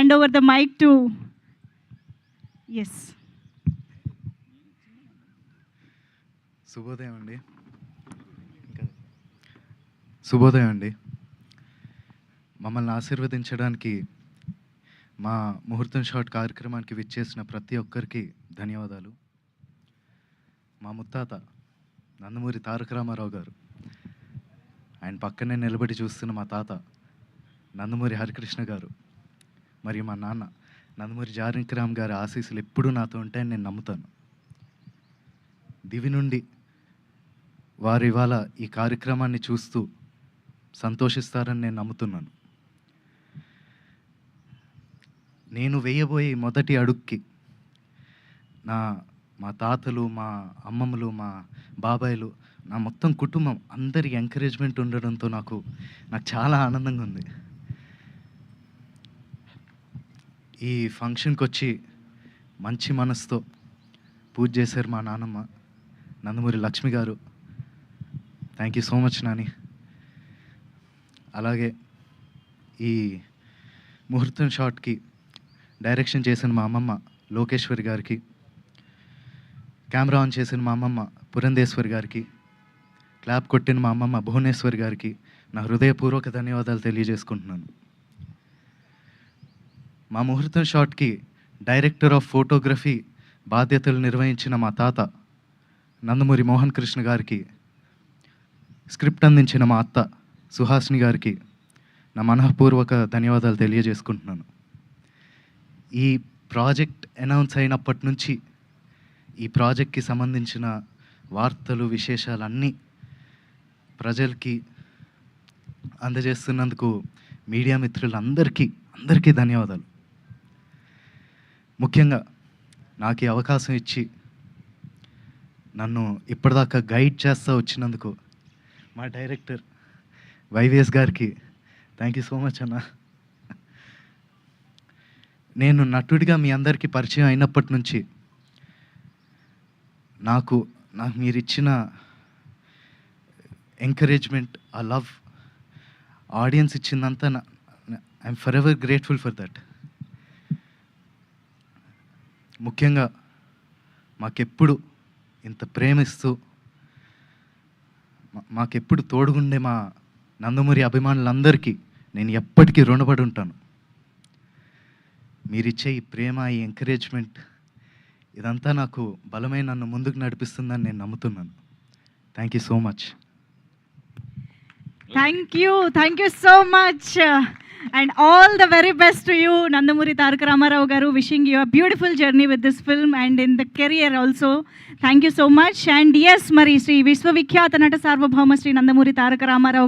Hand over the mic to S. శుభోదయం అండి. శుభోదయం అండి. మమ్మల్ని ఆశీర్వదించడానికి మా ముహూర్తం షాట్ కార్యక్రమానికి విచ్చేసిన ప్రతి ఒక్కరికి ధన్యవాదాలు. మా ముత్తాత నందమూరి తారక రామారావు గారు, ఆయన పక్కనే నిలబడి చూస్తున్న మా తాత నందమూరి హరికృష్ణ గారు, మరియు మా నాన్న నందమూరి జానకిరామ్ గారి ఆశీస్సులు ఎప్పుడూ నాతో ఉంటాయని నేను నమ్ముతాను. దివి నుండి వారు ఇవాళ ఈ కార్యక్రమాన్ని చూస్తూ సంతోషిస్తారని నేను నమ్ముతున్నాను. నేను వేయబోయే మొదటి అడుగుకి మా తాతలు, మా అమ్మమ్మలు, మా బాబాయిలు, నా మొత్తం కుటుంబం అందరి ఎంకరేజ్మెంట్ ఉండడంతో నాకు చాలా ఆనందంగా ఉంది. ఈ ఫంక్షన్కి వచ్చి మంచి మనసుతో పూజ చేశారు మా నాన్నమ్మ నందమూరి లక్ష్మి గారు. Thank you so much Nani. అలాగే ఈ ముహూర్తం షాట్కి డైరెక్షన్ చేసిన మా అమ్మమ్మ లోకేశ్వరి గారికి, కెమెరా ఆన్ చేసిన మా అమ్మమ్మ పురంధేశ్వరి గారికి, క్లాప్ కొట్టిన మా అమ్మమ్మ భువనేశ్వరి గారికి నా హృదయపూర్వక ధన్యవాదాలు తెలియజేసుకుంటున్నాను. మా ముహూర్తం షాట్కి డైరెక్టర్ ఆఫ్ ఫోటోగ్రఫీ బాధ్యతలు నిర్వహించిన మా తాత నందమూరి మోహన్ కృష్ణ గారికి, స్క్రిప్ట్ అందించిన మా అత్త సుహాసిని గారికి నా మనఃపూర్వక ధన్యవాదాలు తెలియజేసుకుంటున్నాను. ఈ ప్రాజెక్ట్ అనౌన్స్ అయినప్పటి నుంచి ఈ ప్రాజెక్ట్కి సంబంధించిన వార్తలు, విశేషాలు అన్నీ ప్రజలకి అందజేస్తున్నందుకు మీడియా మిత్రులందరికీ ధన్యవాదాలు. ముఖ్యంగా నాకు ఈ అవకాశం ఇచ్చి నన్ను ఇప్పటిదాకా గైడ్ చేస్తూ వచ్చినందుకు మా డైరెక్టర్ వైవిఎస్ గారికి థ్యాంక్ యూ సో మచ్ అన్న. నేను నటుడిగా మీ అందరికీ పరిచయం అయినప్పటి నుంచి నాకు మీరు ఇచ్చిన ఎంకరేజ్మెంట్, ఆ లవ్, ఆడియన్స్ ఇచ్చిందంతా I'm forever grateful for that. ముఖ్యంగా మాకెప్పుడు ఇంత ప్రేమిస్తూ మాకెప్పుడు తోడుగుండే మా నందమూరి అభిమానులందరికీ నేను ఎప్పటికీ రుణపడి ఉంటాను. మీరిచ్చే ఈ ప్రేమ, ఈ ఎంకరేజ్మెంట్ ఇదంతా నాకు బలమైన నన్ను ముందుకు నడిపిస్తుందని నేను నమ్ముతున్నాను. Thank you so much. Thank you so much and all the very best to you Nandamuri Taraka Ramarao గారు. Wishing you a beautiful journey with this film and in the career also. Thank you so much. And yes, మరి శ్రీ విశ్వవిఖ్యాత నట సార్వభౌమ శ్రీ నందమూరి తారక రామారావు